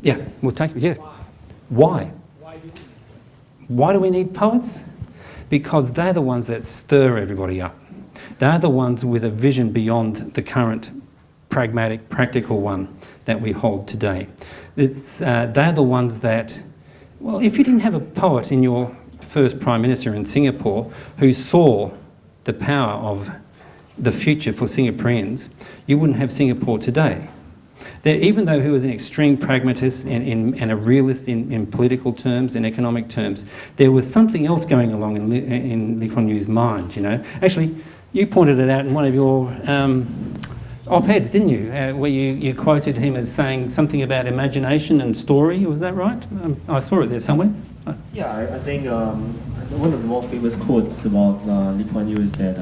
Yeah, we'll take it. Yeah. Why? Why do we need poets? Because they're the ones that stir everybody up. They're the ones with a vision beyond the current pragmatic, practical one that we hold today. They're the ones that, well, if you didn't have a poet in your first Prime Minister in Singapore who saw the power of the future for Singaporeans, you wouldn't have Singapore today. Even though he was an extreme pragmatist and a realist in political terms, in economic terms, there was something else going along in Lee Kuan Yew's mind, you know. Actually, you pointed it out in one of your op-eds, didn't you? Where you quoted him as saying something about imagination and story, was that right? I saw it there somewhere. Yeah, I think one of the more famous quotes about Lee Kuan Yew is that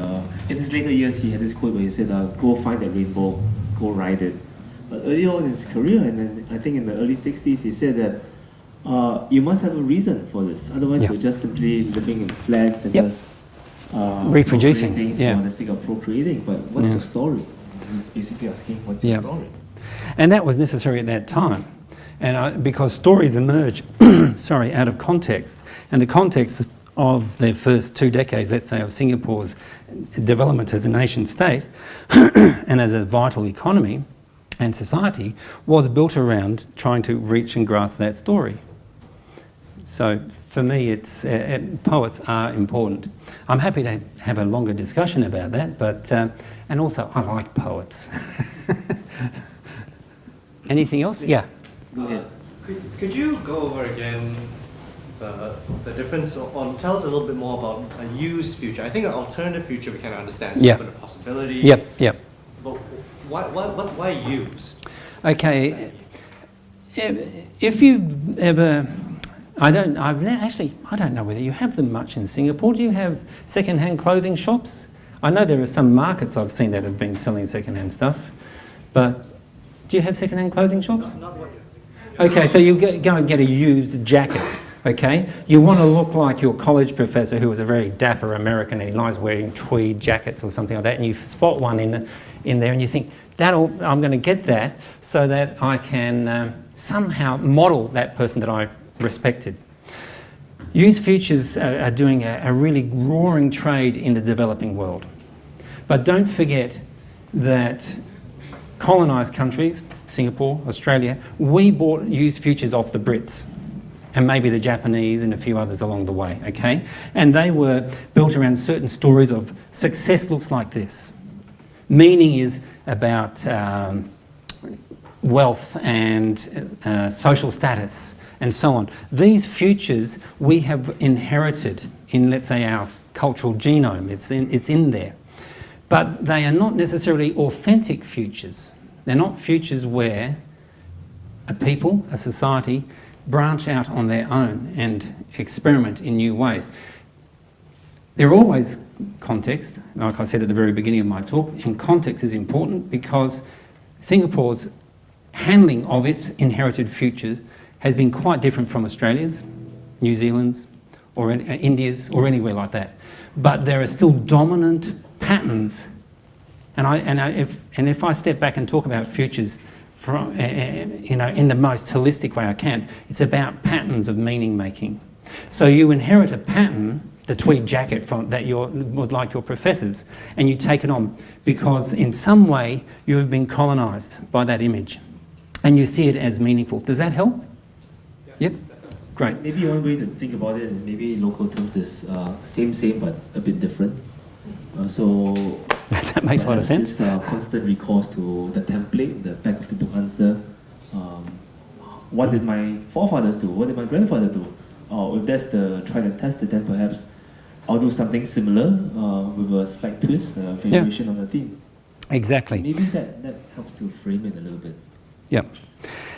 in his later years he had this quote where he said, go find that rainbow, go ride it. But early on in his career, and then I think in the early 60s, he said that you must have a reason for this, otherwise you're just simply living in flats and just reproducing for the sake of procreating. But what's your story? He's basically asking, what's your story? And that was necessary at that time. And because stories emerge out of context, and the context of the first 2 decades, let's say, of Singapore's development as a nation state and as a vital economy and society was built around trying to reach and grasp that story. So for me, it's poets are important. I'm happy to have a longer discussion about that, but and also I like poets. Anything else? Yeah. Go ahead. Could you go over again the difference, or tell us a little bit more about a used future? I think an alternative future we can understand. It's open to possibility. Yep. But why used? Okay. If you've ever, I don't know whether you have them much in Singapore. Do you have second-hand clothing shops? I know there are some markets I've seen that have been selling second-hand stuff, but do you have second-hand clothing shops? Not what you. Okay, so you go and get a used jacket, okay? You want to look like your college professor who was a very dapper American and he likes wearing tweed jackets or something like that, and you spot one in there and you think, I'm going to get that so that I can somehow model that person that I respected. Used futures are doing a really roaring trade in the developing world. But don't forget that colonised countries, Singapore, Australia, we bought used futures off the Brits and maybe the Japanese and a few others along the way, okay? And they were built around certain stories of success looks like this. Meaning is about wealth and social status and so on. These futures we have inherited in, let's say, our cultural genome. It's in there. But they are not necessarily authentic futures. They're not futures where a people, a society, branch out on their own and experiment in new ways. There are always context, like I said at the very beginning of my talk, and context is important because Singapore's handling of its inherited future has been quite different from Australia's, New Zealand's, or India's, or anywhere like that. But there are still dominant patterns, and if I step back and talk about futures from, in the most holistic way I can, it's about patterns of meaning making. So you inherit a pattern, the tweed jacket that was like your professors, and you take it on because in some way you have been colonised by that image, and you see it as meaningful. Does that help? Yep. Great. Maybe one way to think about it in maybe local terms is same but a bit different. So that makes a lot of sense. This constant recourse to the template, the back of the book answer. What did my forefathers do? What did my grandfather do? Or if that's the try and test it, then perhaps I'll do something similar with a slight twist, variation on the theme. Exactly. Maybe that helps to frame it a little bit. Yep.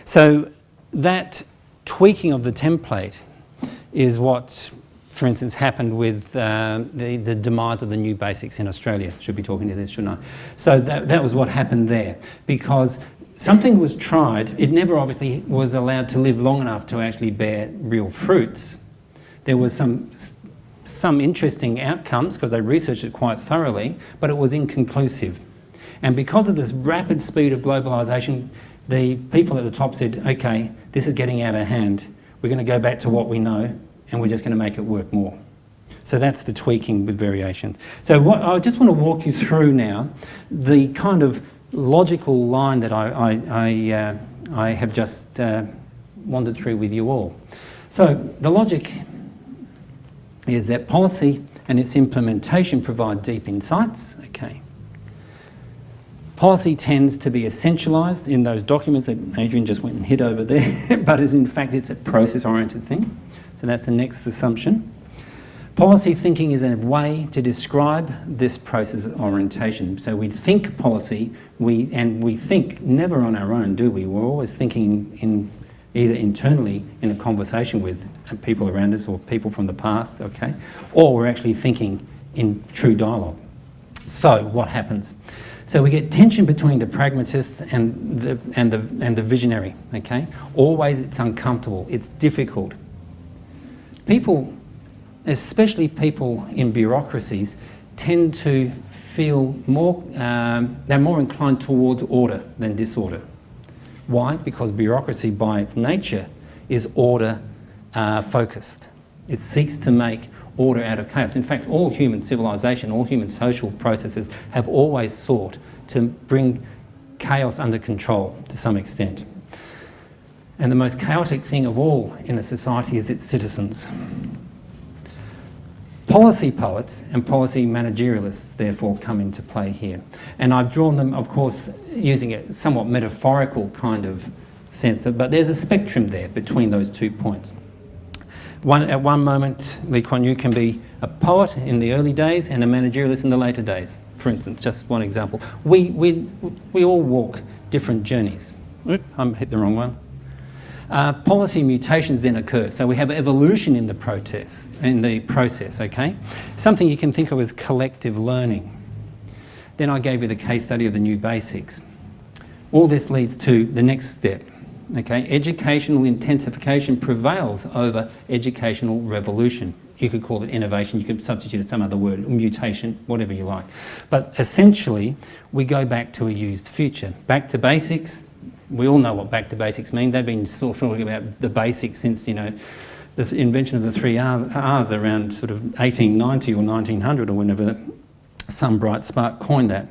So that tweaking of the template is what, for instance, happened with the demise of the new basics in Australia. Should be talking to this, shouldn't I? So that was what happened there, because something was tried. It never obviously was allowed to live long enough to actually bear real fruits. There was some interesting outcomes because they researched it quite thoroughly, but it was inconclusive. And because of this rapid speed of globalisation, The people at the top said, okay, this is getting out of hand. We're going to go back to what we know, and we're just going to make it work more. So that's the tweaking with variations. So I just want to walk you through now the kind of logical line that I have just wandered through with you all. So the logic is that policy and its implementation provide deep insights. Okay. Policy tends to be essentialised in those documents that Adrian just went and hid over there, but in fact it's a process-oriented thing. So that's the next assumption. Policy thinking is a way to describe this process orientation. So we think policy, we think never on our own, do we? We're always thinking in either internally in a conversation with people around us or people from the past, okay? Or we're actually thinking in true dialogue. So what happens? So we get tension between the pragmatist and the visionary, okay? Always it's uncomfortable, it's difficult. People, especially people in bureaucracies, tend to feel more, they're more inclined towards order than disorder. Why? Because bureaucracy by its nature is order focused. It seeks to make order out of chaos. In fact, all human civilization, all human social processes have always sought to bring chaos under control to some extent. And the most chaotic thing of all in a society is its citizens. Policy poets and policy managerialists therefore come into play here. And I've drawn them, of course, using a somewhat metaphorical kind of sense, but there's a spectrum there between those 2 points. At one moment, Lee Kuan Yew can be a poet in the early days and a managerialist in the later days. For instance, just one example. We all walk different journeys. Oop, I hit the wrong one. Policy mutations then occur. So we have evolution in the process, okay? Something you can think of as collective learning. Then I gave you the case study of the new basics. All this leads to the next step, okay? Educational intensification prevails over educational revolution. You could call it innovation, you could substitute some other word, mutation, whatever you like. But essentially, we go back to a used future. Back to basics. We all know what back to basics mean. They've been sort of talking about the basics since, you know, the invention of the 3 R's around sort of 1890 or 1900 or whenever some bright spark coined that.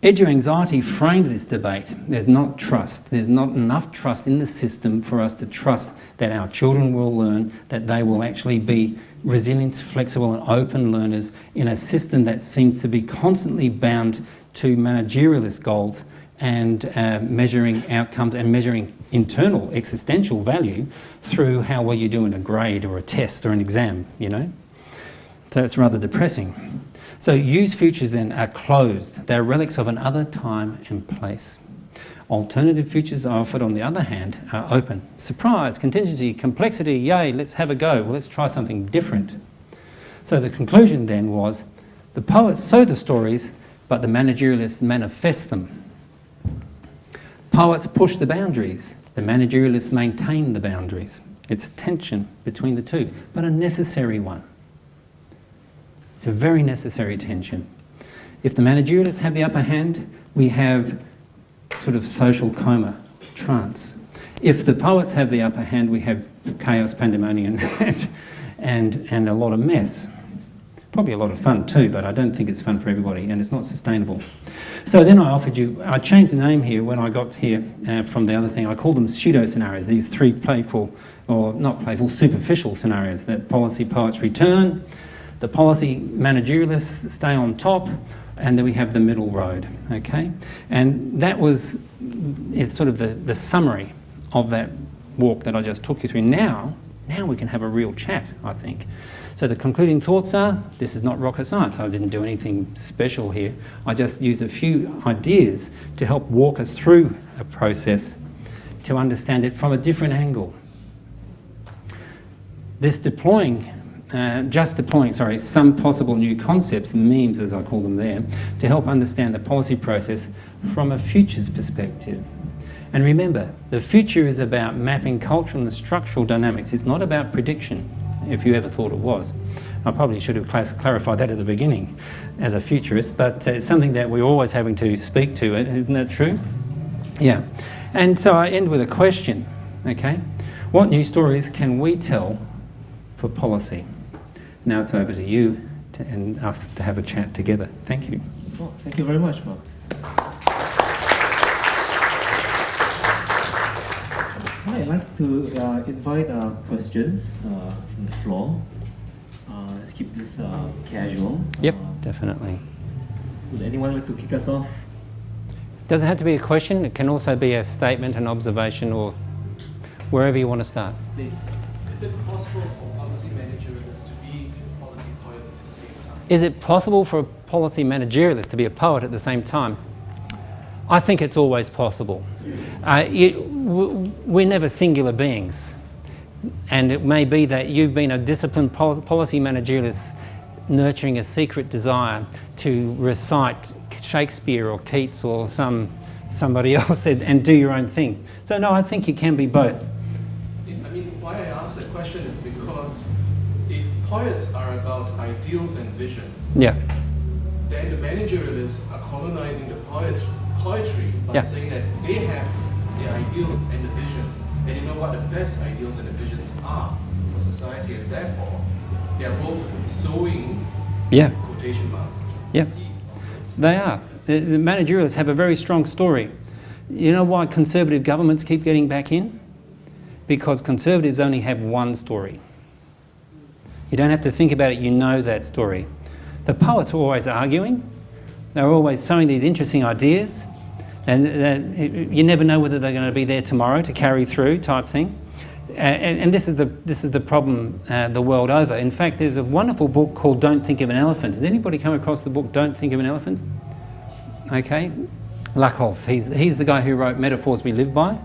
Edu-Anxiety frames this debate. There's not trust. There's not enough trust in the system for us to trust that our children will learn, that they will actually be resilient, flexible and open learners in a system that seems to be constantly bound to managerialist goals and measuring outcomes and measuring internal existential value through how well you do in a grade or a test or an exam, you know? So it's rather depressing. So used futures then are closed. They're relics of another time and place. Alternative futures are offered, on the other hand, are open. Surprise, contingency, complexity, yay, let's have a go. Well, let's try something different. So the conclusion then was, the poets sow the stories, but the managerialists manifest them. Poets push the boundaries, the managerialists maintain the boundaries. It's a tension between the two, but a necessary one. It's a very necessary tension. If the managerialists have the upper hand, we have sort of social coma, trance. If the poets have the upper hand, we have chaos, pandemonium, and a lot of mess. Probably a lot of fun too, but I don't think it's fun for everybody, and it's not sustainable. So then I changed the name here when I got here from the other thing. I called them pseudo-scenarios, these 3 playful, or not playful, superficial scenarios that policy poets return, the policy managerialists stay on top, and then we have the middle road, okay? And that was, it's sort of the summary of that walk that I just took you through. Now we can have a real chat, I think. So the concluding thoughts are, this is not rocket science. I didn't do anything special here. I just used a few ideas to help walk us through a process to understand it from a different angle. This deploying some possible new concepts, memes as I call them there, to help understand the policy process from a futures perspective. And remember, the future is about mapping cultural and structural dynamics. It's not about prediction, if you ever thought it was. I probably should have clarified that at the beginning as a futurist, but it's something that we're always having to speak to, isn't that true? Yeah. And so I end with a question, okay? What new stories can we tell for policy? Now it's over to you and us to have a chat together. Thank you. Well, thank you very much, Marcus. I'd like to invite questions from the floor. Let's keep this casual. Yep, definitely. Would anyone like to kick us off? Doesn't have to be a question. It can also be a statement, an observation, or wherever you want to start. Please. Is it possible for policy managerialists to be policy poets at the same time? Is it possible for a policy managerialist to be a poet at the same time? I think it's always possible. We're never singular beings. And it may be that you've been a disciplined policy managerialist nurturing a secret desire to recite Shakespeare or Keats or somebody else and do your own thing. So no, I think you can be both. I mean, why I ask that question is because if poets are about ideals and visions, Yeah. then the managerialists are colonizing the poetry by Yeah. saying that they have the ideals and the visions, and they know what the best ideals and the visions are for society, and therefore they are both sowing Yeah. quotation marks Yeah. seeds of this. They are. The managerialists have a very strong story. You know why conservative governments keep getting back in? Because conservatives only have one story. You don't have to think about it, you know that story. The poets are always arguing. They're always sowing these interesting ideas. And you never know whether they're going to be there tomorrow to carry through type thing. And this is the problem the world over. In fact, there's a wonderful book called Don't Think of an Elephant. Has anybody come across the book Don't Think of an Elephant? Okay. Lakoff. He's the guy who wrote Metaphors We Live By.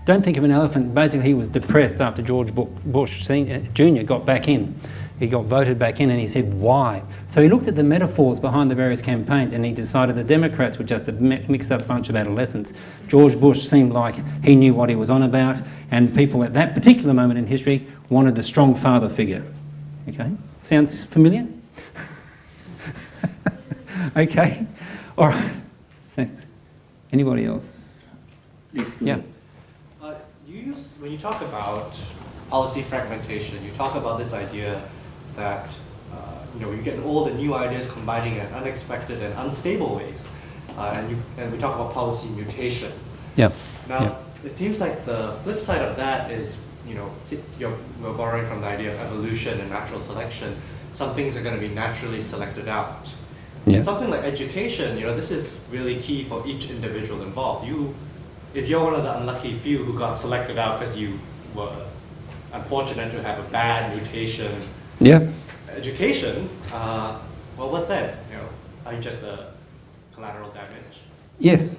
Don't Think of an Elephant. Basically, he was depressed after George Bush Jr. got back in. He got voted back in and he said, why? So he looked at the metaphors behind the various campaigns and he decided the Democrats were just a mixed up bunch of adolescents. George Bush seemed like he knew what he was on about, and people at that particular moment in history wanted a strong father figure. Okay? Sounds familiar? Okay. All right. Thanks. Anybody else? Please, go Yeah. ahead. When you talk about policy fragmentation, you talk about this idea that you get all the new ideas combining in unexpected and unstable ways, and we talk about policy mutation. Yeah. Now, it seems like the flip side of that is, we're borrowing from the idea of evolution and natural selection. Some things are going to be naturally selected out. Yeah. Something like education, this is really key for each individual involved. If you're one of the unlucky few who got selected out because you were unfortunate to have a bad mutation education, well, what then? Are you just a collateral damage? Yes.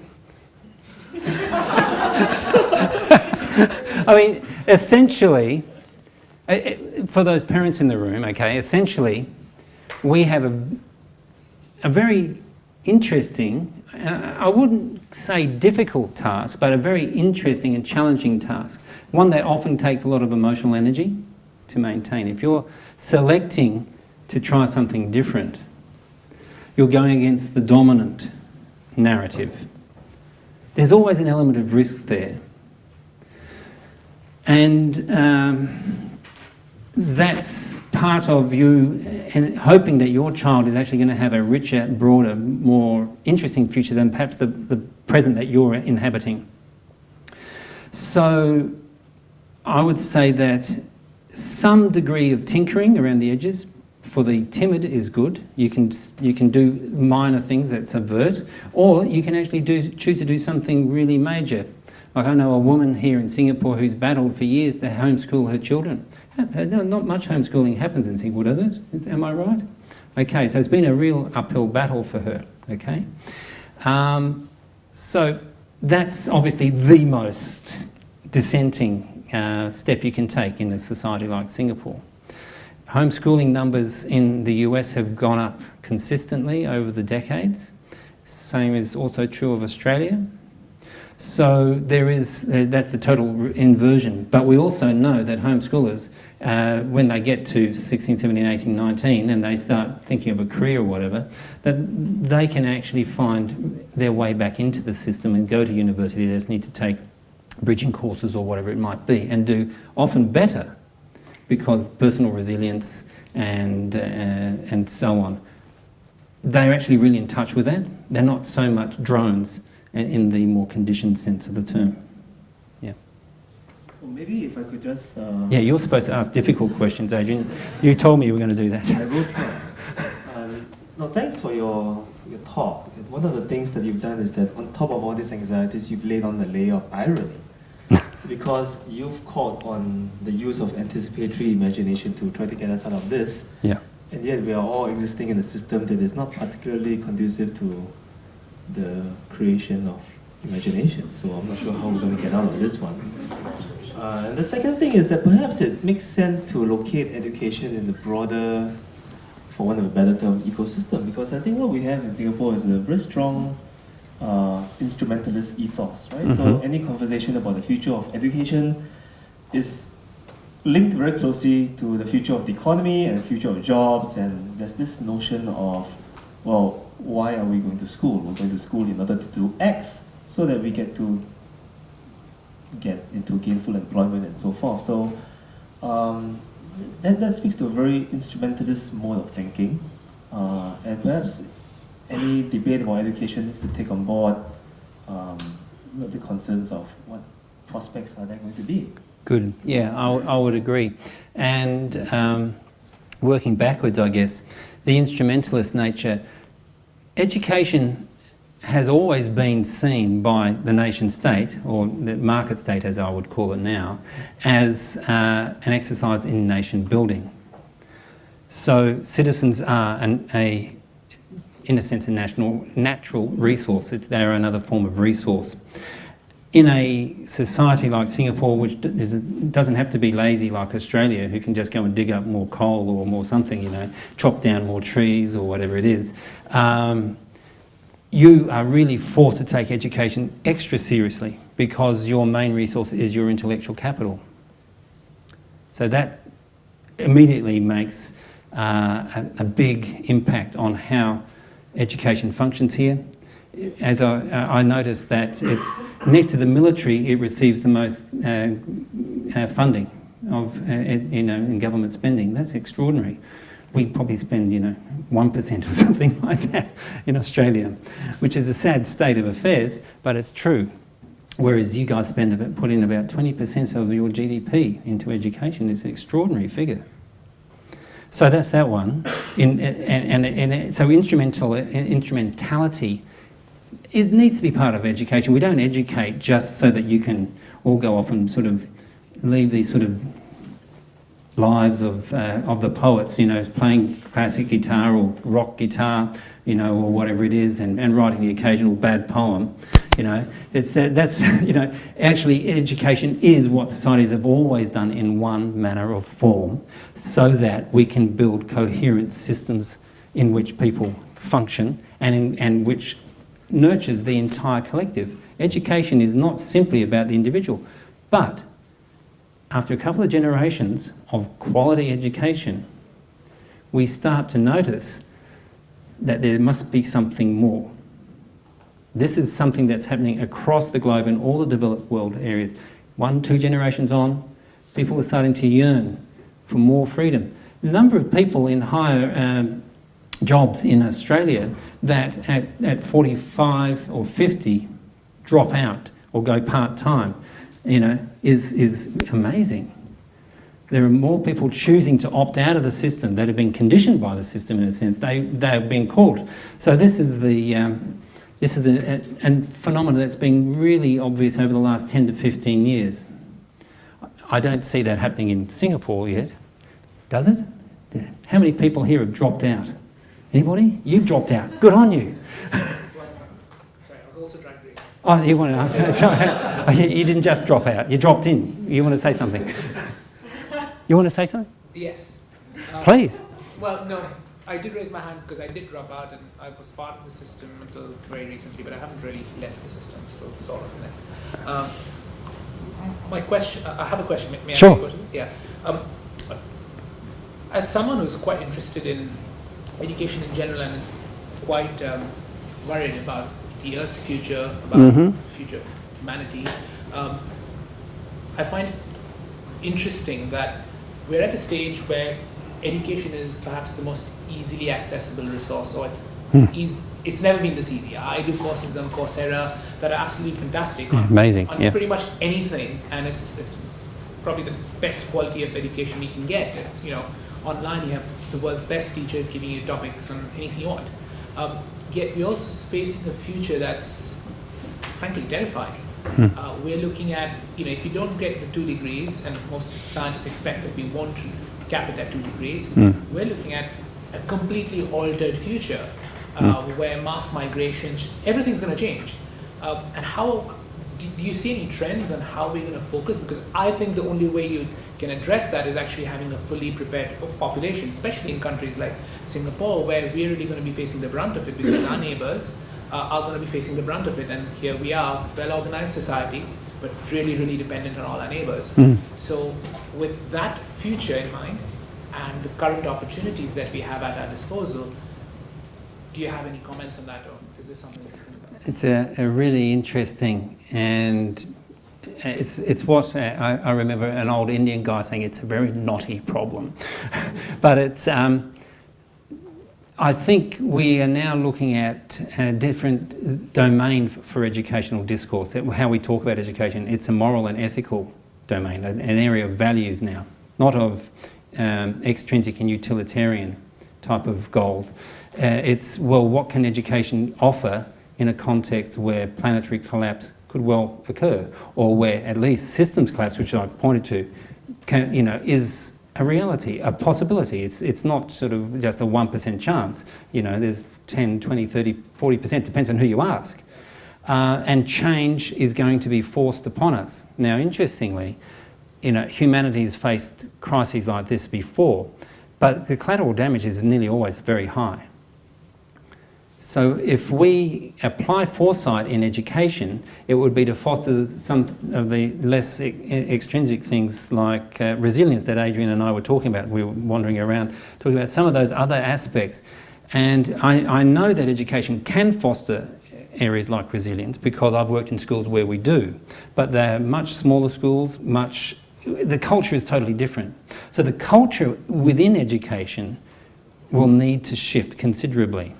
I mean, essentially, for those parents in the room, okay, essentially, we have a very interesting, I wouldn't say difficult task, but a very interesting and challenging task. One that often takes a lot of emotional energy to maintain. If you're selecting to try something different, you're going against the dominant narrative. There's always an element of risk there. And that's part of you and hoping that your child is actually going to have a richer, broader, more interesting future than perhaps the present that you're inhabiting. So I would say that some degree of tinkering around the edges for the timid is good. You can do minor things that subvert, or you can actually choose to do something really major. Like I know a woman here in Singapore who's battled for years to homeschool her children. Not much homeschooling happens in Singapore, does it? Am I right? Okay, so it's been a real uphill battle for her, okay? So that's obviously the most dissenting step you can take in a society like Singapore. Homeschooling numbers in the US have gone up consistently over the decades. Same is also true of Australia. So that's the total inversion. But we also know that homeschoolers, when they get to 16, 17, 18, 19, and they start thinking of a career or whatever, that they can actually find their way back into the system and go to university. They just need to take bridging courses or whatever it might be, and do often better because personal resilience and so on. They're actually really in touch with that. They're not so much drones in the more conditioned sense of the term. Yeah. Well, maybe if I could just... Yeah, you're supposed to ask difficult questions, Adrian. You told me you were going to do that. I will try. No, thanks for your talk. One of the things that you've done is that on top of all these anxieties, you've laid on a layer of irony. Because you've called on the use of anticipatory imagination to try to get us out of this. Yeah. And yet we are all existing in a system that is not particularly conducive to the creation of imagination. So I'm not sure how we're going to get out of this one. And the second thing is that perhaps it makes sense to locate education in the broader, for want of a better term, ecosystem. Because I think what we have in Singapore is a very strong instrumentalist ethos, right? So any conversation about the future of education is linked very closely to the future of the economy and the future of jobs, and there's this notion of, well, why are we going to school? We're going to school in order to do X so that we get into gainful employment and so forth. So that speaks to a very instrumentalist mode of thinking, and perhaps any debate about education needs to take on board the concerns of what prospects are there going to be. Good. Yeah, I would agree. And working backwards, I guess, the instrumentalist nature, education has always been seen by the nation state, or the market state as I would call it now, as an exercise in nation building. So citizens are in a sense, a natural resource. They're another form of resource. In a society like Singapore, which doesn't have to be lazy like Australia, who can just go and dig up more coal or more something, chop down more trees or whatever it is, you are really forced to take education extra seriously because your main resource is your intellectual capital. So that immediately makes a big impact on how education functions here. As I noticed that it's next to the military, it receives the most funding of in government spending. That's extraordinary. We probably spend 1% or something like that in Australia, which is a sad state of affairs, but it's true. Whereas you guys put in about 20% of your GDP into education. It's an extraordinary figure. So that's that one. So instrumentality needs to be part of education. We don't educate just so that you can all go off and sort of leave these sort of lives of the poets, playing classic guitar or rock guitar, or whatever it is, and writing the occasional bad poem. Actually education is what societies have always done in one manner or form, so that we can build coherent systems in which people function and which nurtures the entire collective. Education is not simply about the individual, but after a couple of generations of quality education, we start to notice that there must be something more. This is something that's happening across the globe in all the developed world areas. 1-2 generations on, people are starting to yearn for more freedom. The number of people in higher jobs in Australia that at 45 or 50 drop out or go part-time, is amazing. There are more people choosing to opt out of the system that have been conditioned by the system in a sense. They have been caught. So this is a phenomenon that's been really obvious over the last 10 to 15 years. I don't see that happening in Singapore yet. Does it? How many people here have dropped out? Anybody? You've dropped out. Good on you. Sorry, I was also drag racing. Oh, you want to? Sorry, you didn't just drop out. You dropped in. You want to say something? You want to say something? Yes. Please. Well, no. I did raise my hand because I did drop out and I was part of the system until very recently, but I haven't really left the system, still sort of in there. My question, I have a question. May I Sure. ask you? Yeah. As someone who's quite interested in education in general and is quite worried about the Earth's future, about the future of humanity, I find it interesting that we're at a stage where education is perhaps the most easily accessible resource, or it's never been this easy. I do courses on Coursera that are absolutely fantastic on, amazing, on pretty much anything, and it's probably the best quality of education you can get. You know, online you have the world's best teachers giving you topics on anything you want. Yet we're also facing a future that's frankly terrifying. We're looking at, you know, if you don't get the 2 degrees, and most scientists expect that we won't cap it at 2 degrees, we're looking at a completely altered future where mass migration, everything's going to change. And how do you see any trends on how we're going to focus? Because I think the only way you can address that is actually having a fully prepared population, especially in countries like Singapore, where we're really going to be facing the brunt of it, because our neighbors are going to be facing the brunt of it. And here we are, well-organized society, but really, really dependent on all our neighbors. So with that future in mind and the current opportunities that we have at our disposal, do you have any comments on that, or is there something that you think about? It's a really interesting, and it's what I remember an old Indian guy saying, it's a very knotty problem. But it's, I think we are now looking at a different domain for educational discourse, how we talk about education. It's a moral and ethical domain, an area of values now, not of extrinsic and utilitarian type of goals. It's, well, what can education offer in a context where planetary collapse could well occur, or where at least systems collapse, which I pointed to, can, you know, is a reality, a possibility. It's not sort of just a 1% chance. You know, there's 10, 20, 30, 40%, depends on who you ask. And change is going to be forced upon us. Now, interestingly, you know, humanities faced crises like this before, but the collateral damage is nearly always very high. So if we apply foresight in education, it would be to foster some of the less extrinsic things like resilience that Adrian and I were talking about. We were wandering around talking about some of those other aspects. And I know that education can foster areas like resilience because I've worked in schools where we do. But they're much smaller schools, the culture is totally different. So the culture within education will need to shift considerably.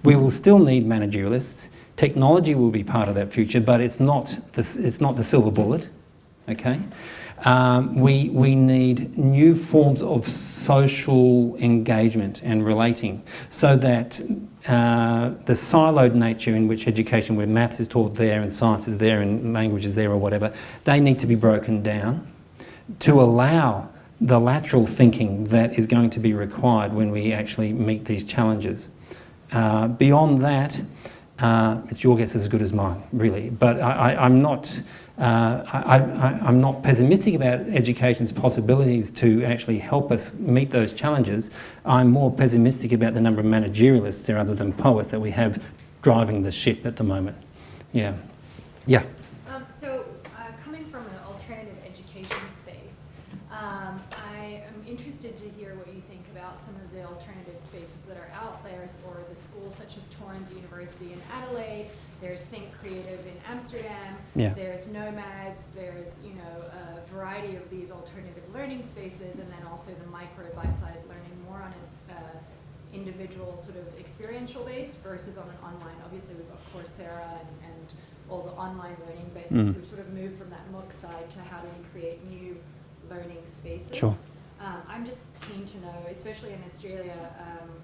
We will still need managerialists. Technology will be part of that future, but it's not the silver bullet. Okay, we need new forms of social engagement and relating, so that the siloed nature in which education, where maths is taught there and science is there and language is there or whatever, they need to be broken down to allow the lateral thinking that is going to be required when we actually meet these challenges. Beyond that, it's your guess as good as mine, really. But I'm not pessimistic about education's possibilities to actually help us meet those challenges. I'm more pessimistic about the number of managerialists rather than poets that we have driving the ship at the moment. Yeah. Yeah. So coming from an alternative education space, I am interested to hear what you think about some of the alternative spaces that are out there, or the schools such as Torrens University in Adelaide. There's Think Creative in Amsterdam. Yeah. There's Nomads. There's, you know, a variety of these alternative learning spaces, and then also the micro bite-sized learning, more on an individual sort of experiential base versus on an online. Obviously, we've got Coursera and all the online learning, but we've sort of moved from that MOOC side to how do we create new learning spaces. Sure. I'm just keen to know, especially in Australia,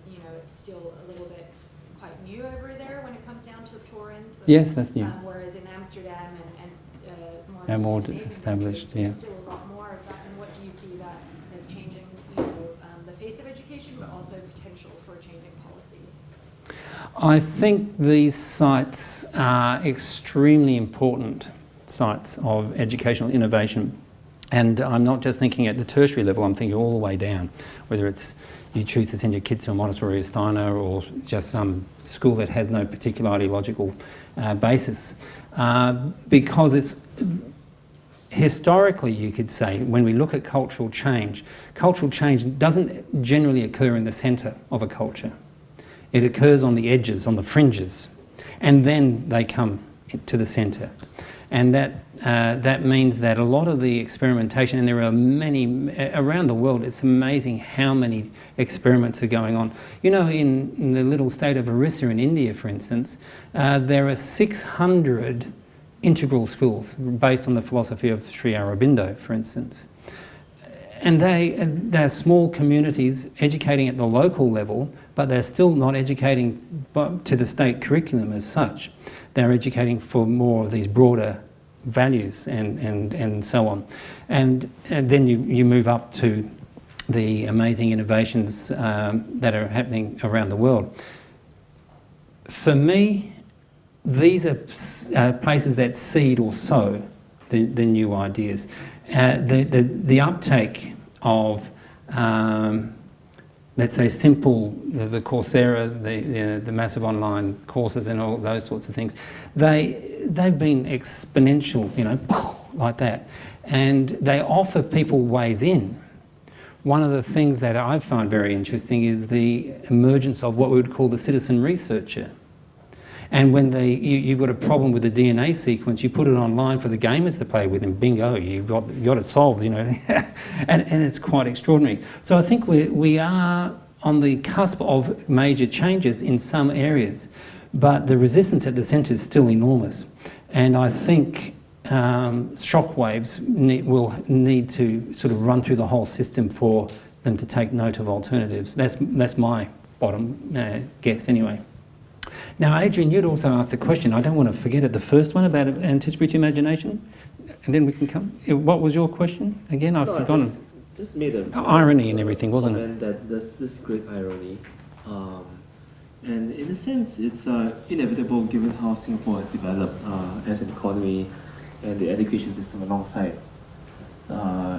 you know, it's still a little bit quite new over there when it comes down to Torrens. Yes, that's new. Whereas in Amsterdam and more Scandinavian established, countries, yeah. there's still a lot more of that. And what do you see that as changing, you know, the face of education, but also potential for changing policy? I think these sites are extremely important sites of educational innovation. And I'm not just thinking at the tertiary level, I'm thinking all the way down, whether it's you choose to send your kids to a Montessori or Steiner or just some school that has no particular ideological basis. Because it's, historically you could say, when we look at cultural change doesn't generally occur in the centre of a culture. It occurs on the edges, on the fringes, and then they come to the centre. And that means that a lot of the experimentation, and there are many around the world, it's amazing how many experiments are going on. You know, in the little state of Orissa in India, for instance, there are 600 integral schools based on the philosophy of Sri Aurobindo, for instance. And they're small communities educating at the local level, but they're still not educating to the state curriculum as such. They're educating for more of these broader values and so on. And then you move up to the amazing innovations that are happening around the world. For me, these are places that seed or sow the new ideas. The uptake of, let's say, simple, the Coursera, the massive online courses and all those sorts of things, they've been exponential, you know, like that. And they offer people ways in. One of the things that I find very interesting is the emergence of what we would call the citizen researcher. And when you've got a problem with the DNA sequence, you put it online for the gamers to play with, and bingo, you've got it solved, you know. and it's quite extraordinary. So I think we are on the cusp of major changes in some areas, but the resistance at the centre is still enormous. And I think shockwaves will need to sort of run through the whole system for them to take note of alternatives. That's my bottom guess anyway. Now, Adrian, you'd also asked a question. I don't want to forget it. The first one about anticipatory imagination, and then we can come. What was your question again? I've forgotten. Just made a irony and everything, wasn't it? That this great irony, and in a sense, it's inevitable given how Singapore has developed as an economy and the education system alongside.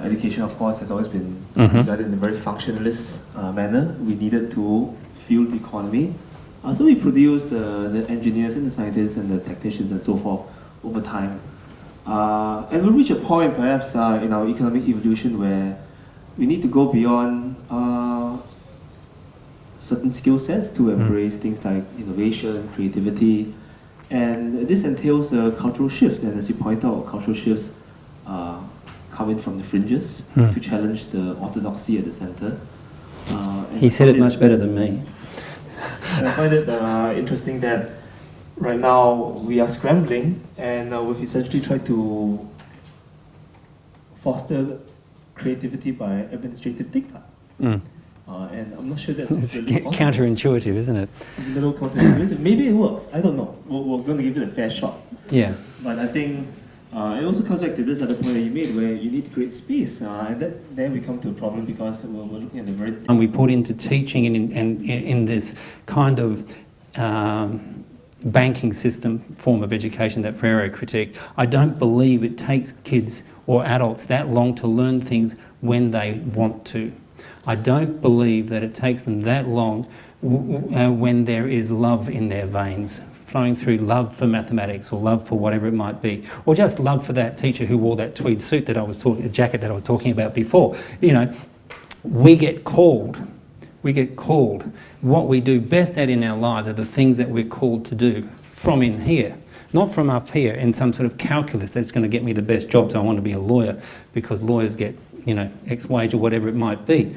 Education, of course, has always been regarded in a very functionalist manner. We needed to fuel the economy. So we produced the engineers and the scientists and the technicians and so forth over time. And we'll reach a point perhaps in our economic evolution where we need to go beyond certain skill sets to embrace things like innovation, creativity, and this entails a cultural shift. And as you point out, cultural shifts come in from the fringes to challenge the orthodoxy at the center. He said it much better than me. And I find it interesting that right now we are scrambling and we've essentially tried to foster creativity by administrative dicta. And I'm not sure that's it's really counterintuitive, isn't it? It's a little counterintuitive. Maybe it works. I don't know. We're going to give it a fair shot. Yeah. But I think it also comes back to this other point that you made where you need to create space. And then we come to a problem because we're looking at the very... And we put into teaching and in this kind of banking system form of education that Freire critiqued, I don't believe it takes kids or adults that long to learn things when they want to. I don't believe that it takes them that long when there is love in their veins, flowing through love for mathematics or love for whatever it might be, or just love for that teacher who wore that tweed suit that I was talking, jacket that I was talking about before. You know, we get called. What we do best at in our lives are the things that we're called to do from in here, not from up here in some sort of calculus that's going to get me the best jobs. I want to be a lawyer because lawyers get, you know, X wage or whatever it might be.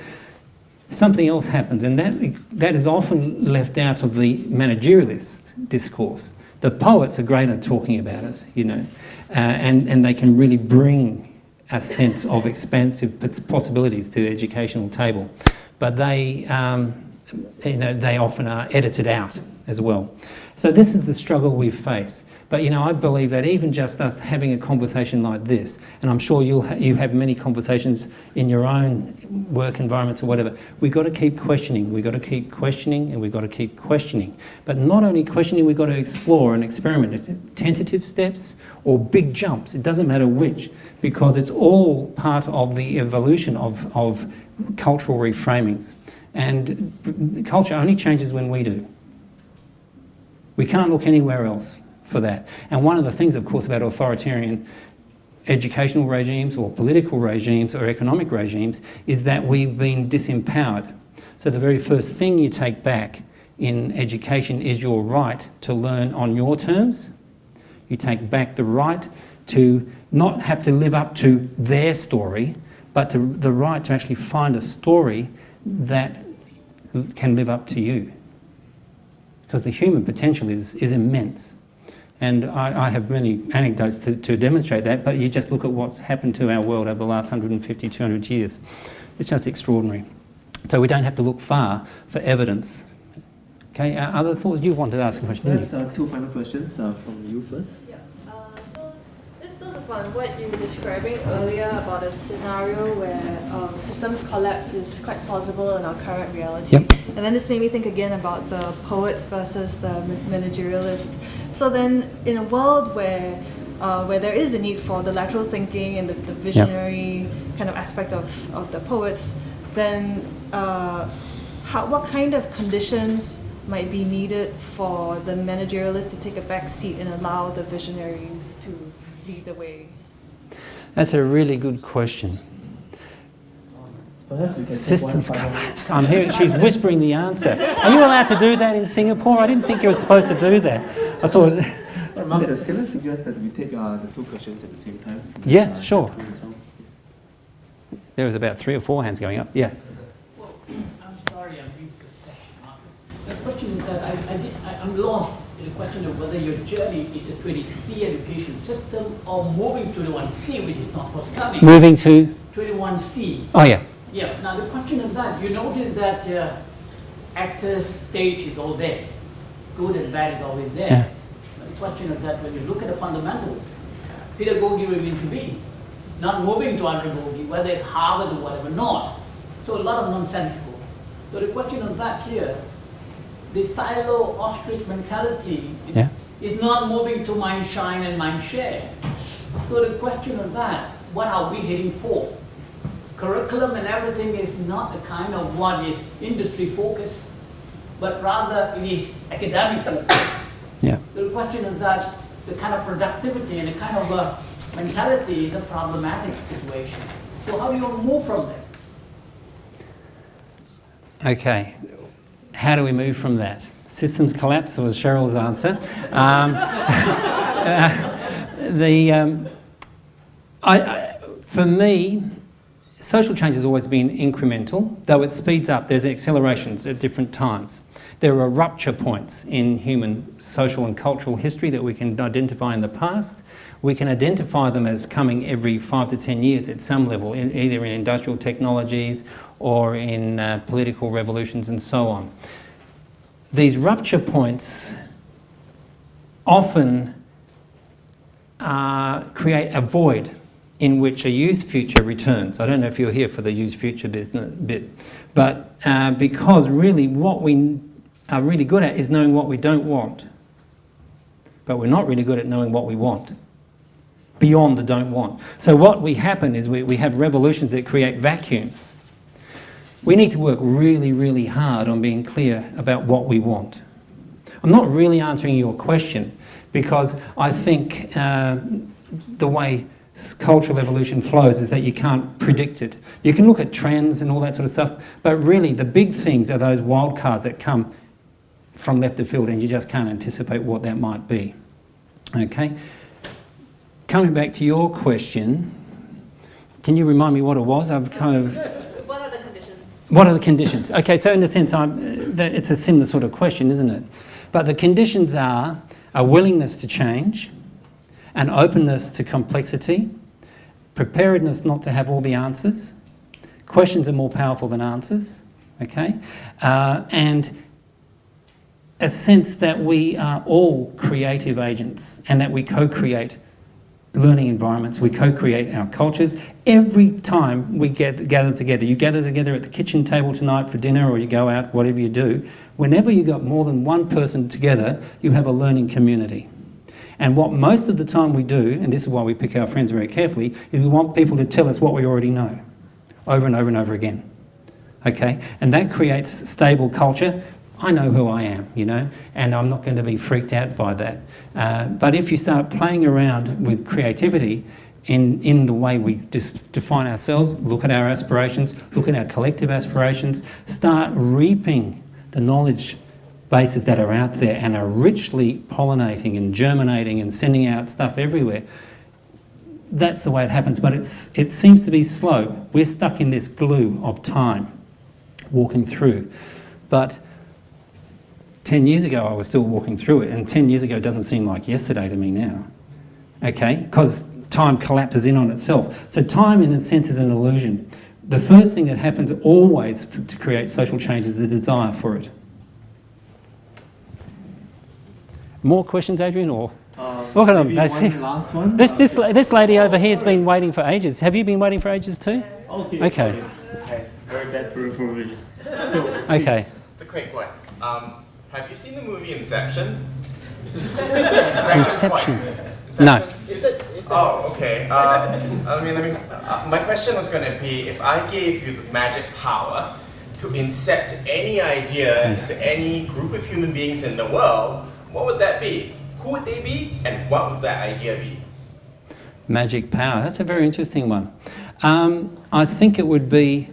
Something else happens, and that is often left out of the managerialist discourse. The poets are great at talking about it, you know, and they can really bring a sense of expansive possibilities to the educational table. But they often are edited out as well. So this is the struggle we face. But, you know, I believe that even just us having a conversation like this, and I'm sure you have many conversations in your own work environments or whatever, we've got to keep questioning. We've got to keep questioning and we've got to keep questioning. But not only questioning, we've got to explore and experiment. Tentative steps or big jumps, it doesn't matter which, because it's all part of the evolution of cultural reframings. And culture only changes when we do. We can't look anywhere else for that. And one of the things, of course, about authoritarian educational regimes or political regimes or economic regimes is that we've been disempowered. So the very first thing you take back in education is your right to learn on your terms, You take back the right to not have to live up to their story, but to the right to actually find a story that can live up to you. Because the human potential is immense. And I have many anecdotes to demonstrate that, but you just look at what's happened to our world over the last 150, 200 years. It's just extraordinary. So we don't have to look far for evidence. Okay, other thoughts? You wanted to ask a question, didn't you? Perhaps two final questions from you first. Yeah. So this builds upon what you were describing earlier about a scenario where systems collapse is quite plausible in our current reality. Yep. And then this made me think again about the poets versus the managerialists. So then, in a world where there is a need for the lateral thinking and the visionary kind of aspect of the poets, then what kind of conditions might be needed for the managerialists to take a back seat and allow the visionaries to lead the way? That's a really good question. Perhaps you can Systems take one final- collapse. I'm hearing she's whispering the answer. Are you allowed to do that in Singapore? I didn't think you were supposed to do that. I thought. Sorry, Marcus, can I suggest that we take the two questions at the same time? Yeah, sure. As well? There was about 3 or 4 hands going up. Yeah. Well, I'm sorry, I'm being so session, Marcus. The question is that I'm lost in the question of whether your journey is the 20C education system or moving to the 1C, which is not forthcoming. Moving to. 21C. Oh yeah. Yeah. Now the question is that you notice that actors' stage is all there, good and bad is always there. Yeah. The question is that when you look at the fundamental, pedagogy remains to be, not moving to andragogy, whether it's Harvard or whatever, not. So a lot of nonsensical. So the question is that here, the silo ostrich mentality Yeah. is not moving to mind shine and mind share. So the question is that, what are we heading for? Curriculum and everything is not the kind of what is industry focused, but rather it is academic focused. Yeah. The question is that the kind of productivity and the kind of mentality is a problematic situation. So how do you move from there? Okay. How do we move from that? Systems collapse was Cheryl's answer. For me, social change has always been incremental, though it speeds up. There's accelerations at different times. There are rupture points in human social and cultural history that we can identify in the past. We can identify them as coming every 5 to 10 years at some level, either in industrial technologies or in political revolutions and so on. These rupture points often create a void in which a used future returns. I don't know if you're here for the used future bit, but because really what we are really good at is knowing what we don't want, but we're not really good at knowing what we want, beyond the don't want. So what we happen is we have revolutions that create vacuums. We need to work really, really hard on being clear about what we want. I'm not really answering your question because I think the way cultural evolution flows is that you can't predict it. You can look at trends and all that sort of stuff, but really the big things are those wild cards that come from left of field and you just can't anticipate what that might be. Okay? Coming back to your question, can you remind me what it was? I've kind of... What are the conditions? What are the conditions? Okay, so in a sense, it's a similar sort of question, isn't it? But the conditions are a willingness to change, an openness to complexity, preparedness not to have all the answers. Questions are more powerful than answers, okay? And a sense that we are all creative agents and that we co-create learning environments, we co-create our cultures. Every time we gather together, you gather together at the kitchen table tonight for dinner or you go out, whatever you do, whenever you got more than one person together, you have a learning community. And what most of the time we do, and this is why we pick our friends very carefully, is we want people to tell us what we already know, over and over and over again. Okay? And that creates stable culture. I know who I am, you know, and I'm not going to be freaked out by that. But if you start playing around with creativity in the way we just define ourselves, look at our aspirations, look at our collective aspirations, start reaping the knowledge bases that are out there and are richly pollinating and germinating and sending out stuff everywhere, that's the way it happens. But it seems to be slow. We're stuck in this glue of time, walking through. But 10 years ago I was still walking through it, and 10 years ago doesn't seem like yesterday to me now. Okay? Because time collapses in on itself. So time, in a sense, is an illusion. The first thing that happens always to create social change is the desire for it. More questions, Adrian, or? Look at them. Maybe one last one. This lady over here has been waiting for ages. Have you been waiting for ages too? Okay. Okay. Okay. Very bad for me. Okay. It's a quick one. Have you seen the movie Inception? Inception. No. Is that oh, okay. My question was going to be, if I gave you the magic power to insect any idea into any group of human beings in the world, what would that be? Who would they be, and what would that idea be? Magic power. That's a very interesting one. I think it would be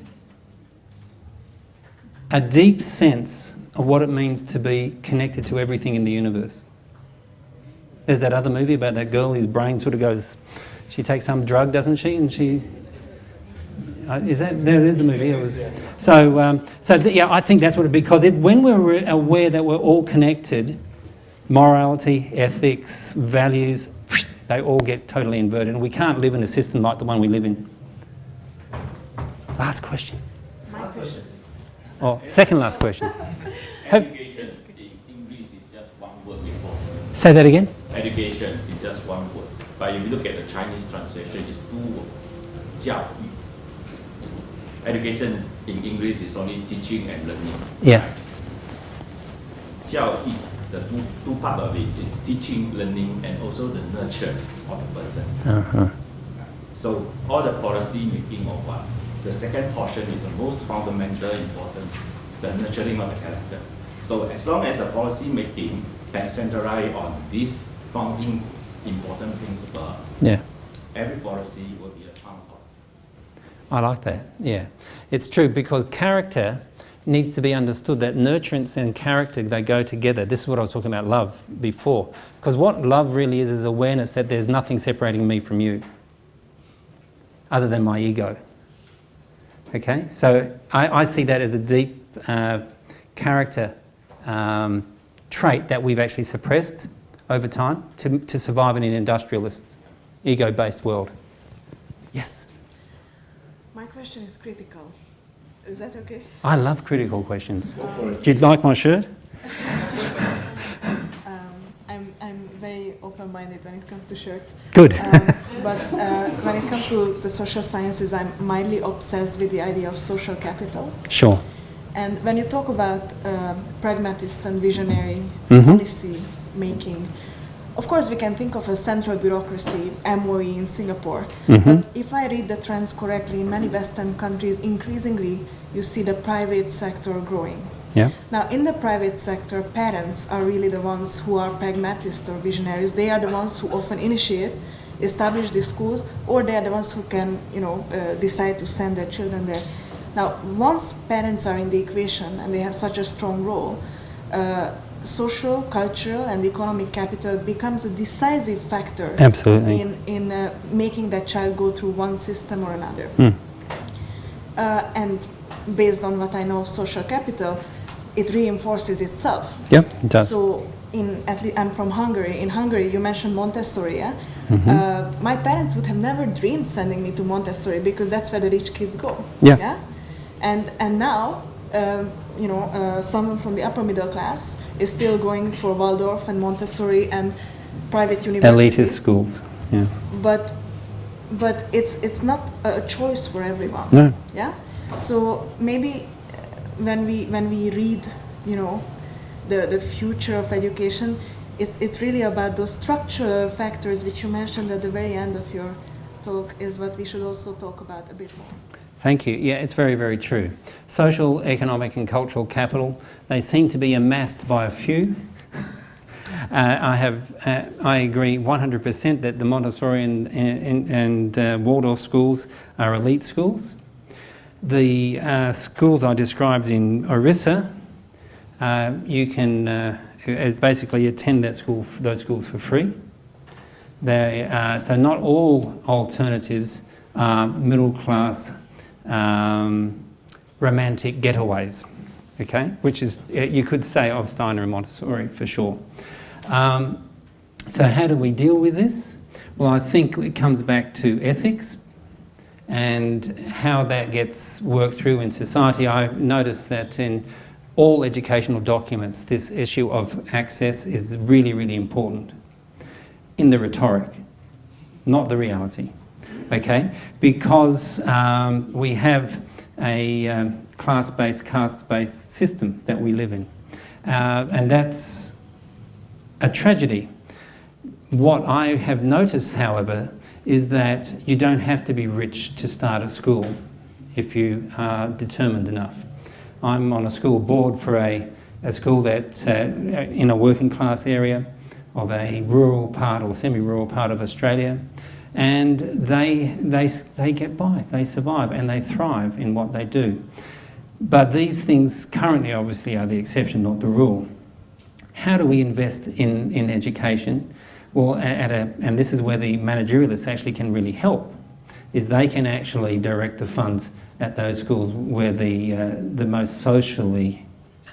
a deep sense of what it means to be connected to everything in the universe. There's that other movie about that girl whose brain sort of goes, she takes some drug, doesn't she? And she, there is a movie. It was, yeah, I think that's what it would be, because when we're aware that we're all connected, morality, ethics, values, they all get totally inverted, and we can't live in a system like the one we live in. Last question. My question. Oh, second last question. Education in English is just one word before. Say that again? Education is just one word. But if you look at the Chinese translation, it's two words. 教育. Education in English is only teaching and learning. Yeah. 教育, the two part of it is teaching, learning, and also the nurture of the person. Uh-huh. So all the policy making of what? The second portion is the most fundamental important, the nurturing of the character. So as long as the policy making can centralize on these founding important principles, Yeah. every policy will be a sound policy. I like that, yeah. It's true, because character needs to be understood, that nurturance and character, they go together. This is what I was talking about love before. Because what love really is awareness that there's nothing separating me from you other than my ego. Okay, so I see that as a deep character trait that we've actually suppressed over time to survive in an industrialist, ego-based world. Yes? My question is critical. Is that okay? I love critical questions. Do you like my shirt? I'm very open-minded when it comes to shirts. Good. But when it comes to the social sciences, I'm mildly obsessed with the idea of social capital. Sure. And when you talk about pragmatist and visionary policy making, of course we can think of a central bureaucracy, MOE in Singapore. But if I read the trends correctly, in many Western countries, increasingly you see the private sector growing. Yeah. Now, in the private sector, parents are really the ones who are pragmatists or visionaries. They are the ones who often initiate, establish these schools, or they are the ones who can, decide to send their children there. Now, once parents are in the equation and they have such a strong role, social, cultural, and economic capital becomes a decisive factor. Absolutely. in making that child go through one system or another. And based on what I know of social capital, it reinforces itself. Yep, it does. So, I'm from Hungary. In Hungary, you mentioned Montessori. Yeah? My parents would have never dreamed sending me to Montessori because that's where the rich kids go. Yeah. And now, someone from the upper middle class is still going for Waldorf and Montessori and private universities. Elitist schools. Yeah. But it's not a choice for everyone. No. Yeah. So maybe when we read, the future of education, it's really about those structural factors which you mentioned at the very end of your talk is what we should also talk about a bit more. Thank you. Yeah, it's very, very true. Social, economic and cultural capital, they seem to be amassed by a few. I agree 100% that the Montessori and Waldorf schools are elite schools. The schools I described in Orissa, You can basically attend those schools for free. So not all alternatives are middle class romantic getaways, okay? Which is, you could say, of Steiner and Montessori for sure. So how do we deal with this? Well, I think it comes back to ethics and how that gets worked through in society. I noticed that in all educational documents, this issue of access is really, really important in the rhetoric, not the reality, okay? Because we have a class-based, caste-based system that we live in, and that's a tragedy. What I have noticed, however, is that you don't have to be rich to start a school if you are determined enough. I'm on a school board for a school that's in a working class area of a rural part or semi-rural part of Australia, and they get by, they survive and they thrive in what they do. But these things currently obviously are the exception, not the rule. How do we invest in education? Well, and this is where the managerialists actually can really help, is they can actually direct the funds at those schools where the most socially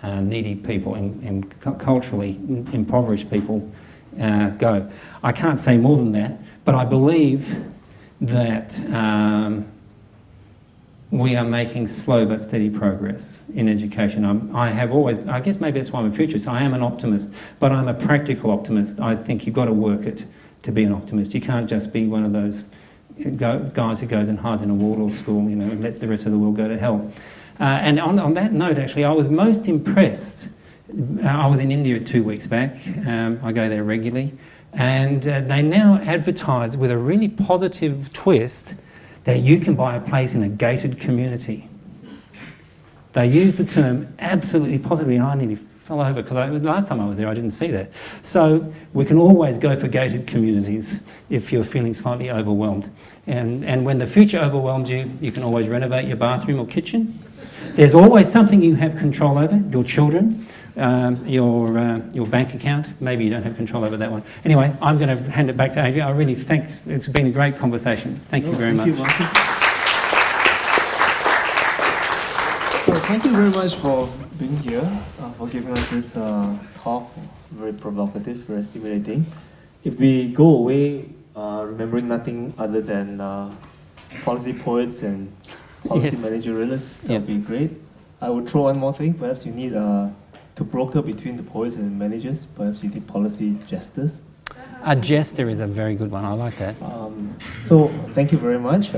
needy people and culturally impoverished people go. I can't say more than that, but I believe that we are making slow but steady progress in education. I guess maybe that's why I'm a futurist. I am an optimist, but I'm a practical optimist. I think you've got to work it to be an optimist. You can't just be one of those guys who goes and hides in a Waldorf school, you know, and lets the rest of the world go to hell. And on that note, actually, I was most impressed. I was in India 2 weeks back. I go there regularly. And they now advertise with a really positive twist that you can buy a place in a gated community. They use the term absolutely positively, and I nearly fell over because last time I was there I didn't see that. So we can always go for gated communities if you're feeling slightly overwhelmed. And when the future overwhelms you, you can always renovate your bathroom or kitchen. There's always something you have control over, your children, your bank account. Maybe you don't have control over that one. Anyway, I'm going to hand it back to Adrian. I really think it's been a great conversation. Thank you very much. Thank you, Marcus. So thank you very much for being here, for giving us this talk. Very provocative, very stimulating. If we go away remembering nothing other than policy poets and policy managerialists, that would be great. I would throw one more thing. Perhaps you need to broker between the poets and managers. Perhaps you need policy jesters. A jester is a very good one. I like that. So thank you very much.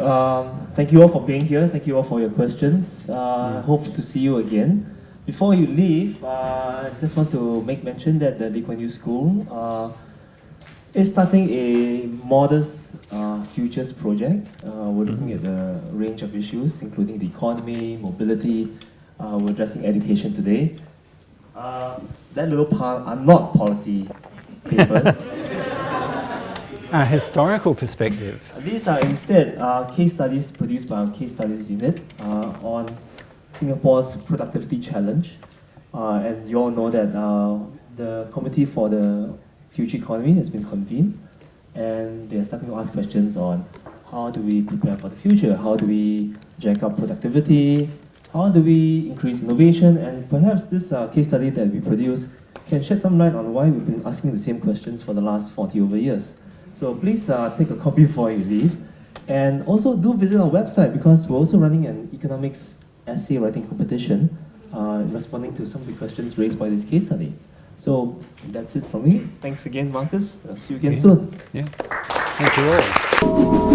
Thank you all for being here. Thank you all for your questions. Hope to see you again. Before you leave, I just want to make mention that the Lee Kuan Yew School is starting a modest futures project. We're looking at a range of issues, including the economy, mobility. We're addressing education today. That little part are not policy papers. A historical perspective. These are instead case studies produced by our case studies unit on Singapore's productivity challenge. And you all know that the Committee for the Future Economy has been convened, and they're starting to ask questions on how do we prepare for the future, how do we jack up productivity, how do we increase innovation, and perhaps this case study that we produce can shed some light on why we've been asking the same questions for the last 40 over years. So please take a copy before you leave. And also do visit our website, because we're also running an economics essay writing competition responding to some of the questions raised by this case study. So that's it from me. Thanks again, Marcus. See you again soon. Yeah. Thank you all.